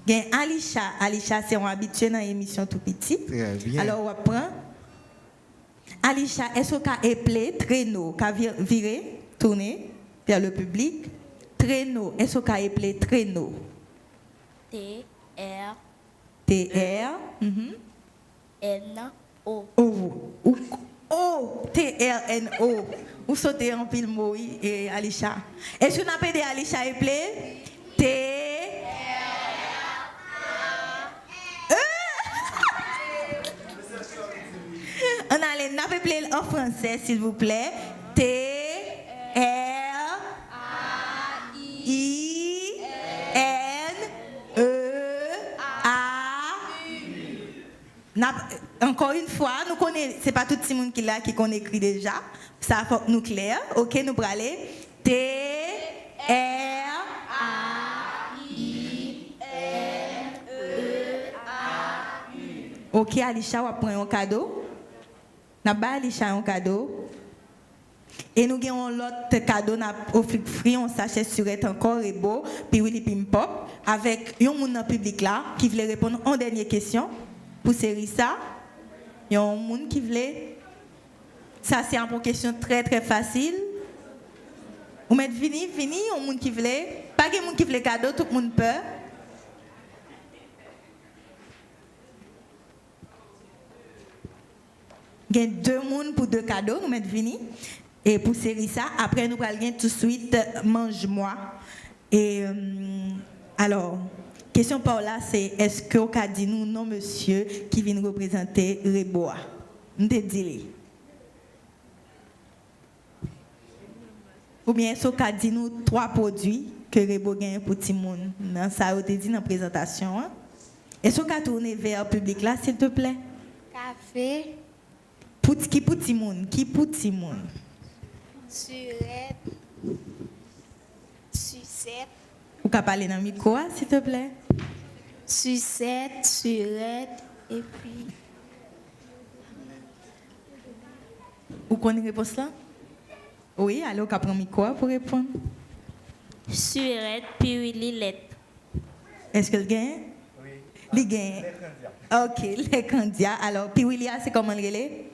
y a Alisha. Alisha, c'est un habitué dans l'émission tout petit. Très bien. Alors, on apprend. Alisha, est-ce qu'on a appelé traîneau, qu'on a viré, tourné vers le public? Traîneau, est-ce qu'on a appelé traîneau? T-R. N-O. Oh, T-R-N-O. Vous sautez en pile mot, et Alisha. Est-ce qu'on a appelé Alisha appelé? On allait n'appeler en français, s'il vous plaît. T-R-I-N-E-A. Encore une fois, nous connaissons, c'est pas tout le monde qui l'a qui connaît écrit déjà. Ça faut nous clair. OK, nous pour aller. T-R-I-N-E-A-U. OK, Alisha, on va prendre un cadeau. N'a pas Alisha un cadeau. Et nous avons l'autre cadeau, nous avons offert un sachet surette encore et beau, puis Willy Pimpop, avec un monde dans le public là qui voulait répondre à une dernière question. Pour Serissa, il y a un monde qui voulait. Ça, c'est une question très très facile. Vous mettez fini, un monde qui voulait. Pas de monde qui voulait cadeau, tout le monde peut. Il y a 2 personnes pour 2 cadeaux, nous mettons fini. Et pour Serissa, après nous allons tout de suite mange-moi. Et alors, question par là, c'est est-ce que vous avez dit nous non monsieur qui vient représenter Reboa? Nous te dit. Ou bien est-ce que vous avez dit nous 3 produits que Rebo gagne pour tout le monde? Ça vous te dit dans la présentation. Hein? Est-ce que vous avez tourné vers le public là, s'il te plaît? Café. Qui pour tout le monde? Qui pour tout le monde? Surette. Sucette. Vous pouvez parler dans le micro, s'il te plaît? Sucette, surette, et puis... Vous connaissez la réponse là? Oui, alors vous pouvez prendre le micro pour répondre. Surette, puis Lilette. Est-ce que le gagne? Oui. Il gagne. Ok, les candidats. Alors, puis William, c'est comment le relais?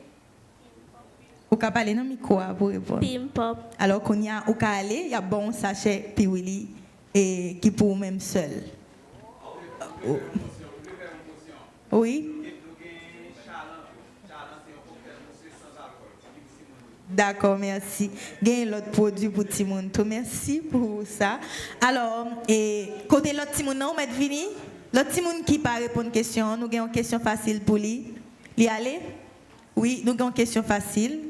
Ou ka parler dans micro pour répondre. Pim-pop. Alors qu'on y a au cas aller, il y a bon sachet puis Willy et qui pour même seul. Oh. Oui. D'accord, merci. Gagne l'autre produit pour Timon. Merci pour ça. Alors, et côté l'autre Timon, on met fini. L'autre Timon qui pas répondre à question, nous avons une question facile pour lui. Lui aller? Oui, nous avons une question facile.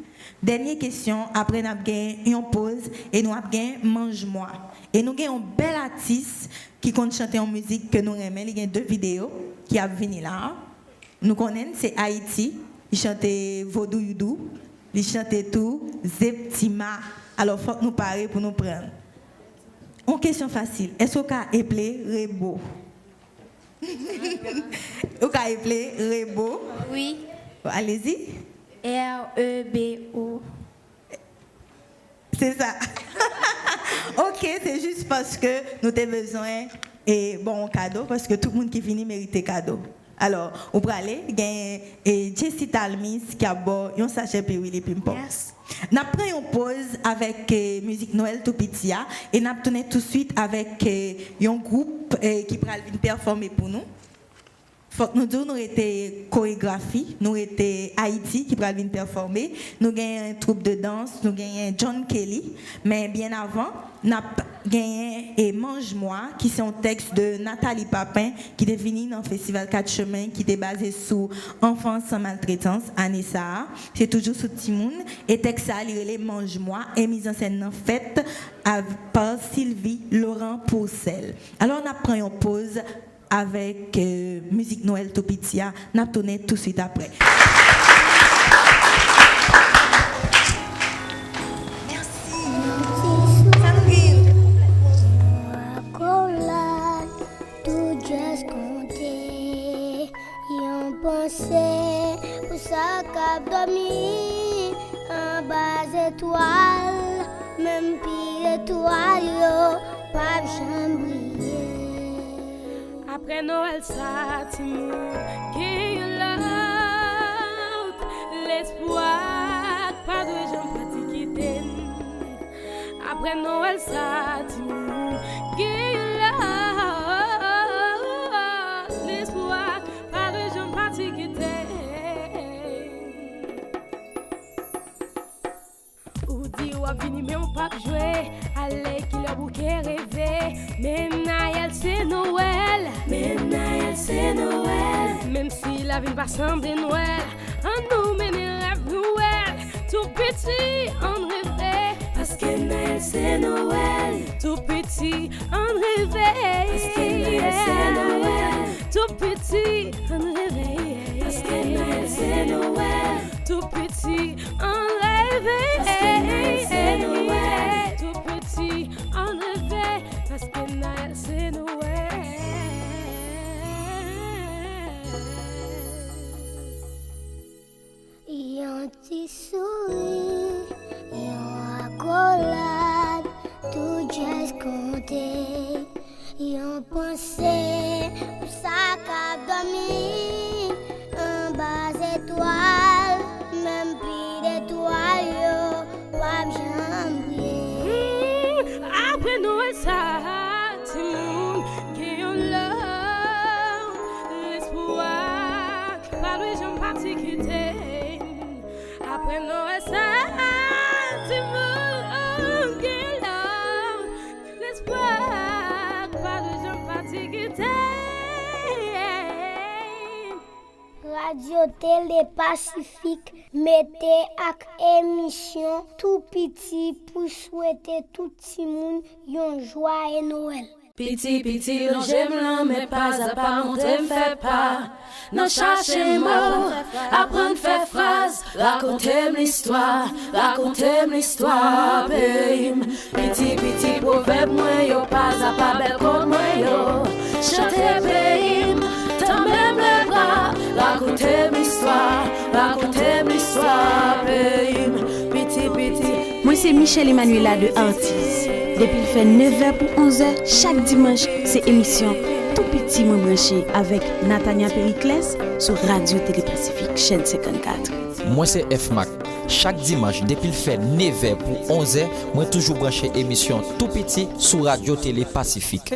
Dernière question, après nous avons une pause et nous avons mange-moi. Et nous avons un bel artiste qui compte chanter en musique que nous aimons. Il y a 2 vidéos qui ont venu là. Nous connaissons, c'est Haïti. Il chantait Vodou Youdou. Il chantait tout, Zeptima. Alors, il faut que nous parions pour nous prendre. Une question facile. Est-ce qu'on peut appeler Rebo? Vous pouvez appeler Rebo? Oui. Allez-y. R-E-B-O. C'est ça. Ok, c'est juste parce que nous avons besoin de bon cadeau, parce que tout le monde qui finit mérite cadeau. Alors, on va aller, il y a Jessie Talmis qui a un sachet de Willy Pimpo. Yes. Nous prenons une pause avec musique Noël tout petit et nous tournons tout de suite avec un groupe qui va performer pour nous. Faut que nous disions, nous étions chorégraphie, nous étions Haïti qui va venir performer, nous avons une troupe de danse, nous avons John Kelly, mais bien avant, nous avons et Mange-moi, qui c'est un texte de Nathalie Papin, qui est venu dans le Festival 4 Chemins, qui est basé sur Enfance sans maltraitance, Anessa. C'est toujours sous Timoun. Et texte ça, il est Mange-moi, et mise en scène en fête par Sylvie Laurent Pourcel. Alors, on prend une pause avec musique Noël Topitia. On tourne tout de suite après. Pour ça qu'a dormi en bas étoile, même pire étoile, yo, pas chambrier. Après Noël, ça, Timon, qui l'autre, l'espoir, pas de gens pratiqués. Après Noël, ça, Timon, qui l'autre, l'espoir, pas de gens pratiqués. Ou dit, ou a fini, mais on pas jouer. Allez, qui le bouquet rêvé. Mais Naël, c'est Noël. Mais Naël, c'est Noël. Même si la vie ne va sembler Noël, on nous mène rêve Noël. Tout petit, on rêvait. Parce que Naël, c'est Noël. Tout petit, on rêvait. Parce que Naël, c'est Noël. Tout petit, on rêvait. Parce que Naël, c'est Noël. Tout petit, on rêvait. Parce que Naël, c'est Noël. Tout petit, on rêvait. Parce que Naël, c'est Noël. Yon petit sourire, yon accolade, tout juste compté. Yon pensée, pour ça qu'a dormi, en bas étoile, même plus d'étoiles, yo, pas jambier. Après Noël, ça, Timon, qui yon love, l'espoir, pas de gens particuliers. Après Noël, ça, Timon, qui yon love, l'espoir, pas de gens particuliers. Radio Télé Pacifique, mettez ak émission tout petit pour souhaiter tout le monde yon joyeux Noël. Petit, petit, non j'aime l'un, mais pas à pas, mon thème fait pas. Non cherchez-moi, apprendre faire phrase, racontez-moi l'histoire, pays. Petit, petit, proverbe, moi, yo, pas à pas, belle comme moi, yo. Chantez, pays, tant même le bras, racontez-moi l'histoire, pays. Petit, petit. Moi, c'est Michel Emmanuela de Artis. Depuis le fait 9h pour 11h, chaque dimanche, c'est émission Tout Petit Moins Branché avec Natania Périclès sur Radio Télé-Pacifique, chaîne 54. Moi c'est F-Mac. Chaque dimanche, depuis le fait 9h pour 11h, moi toujours branché émission Tout Petit sur Radio Télé Pacifique.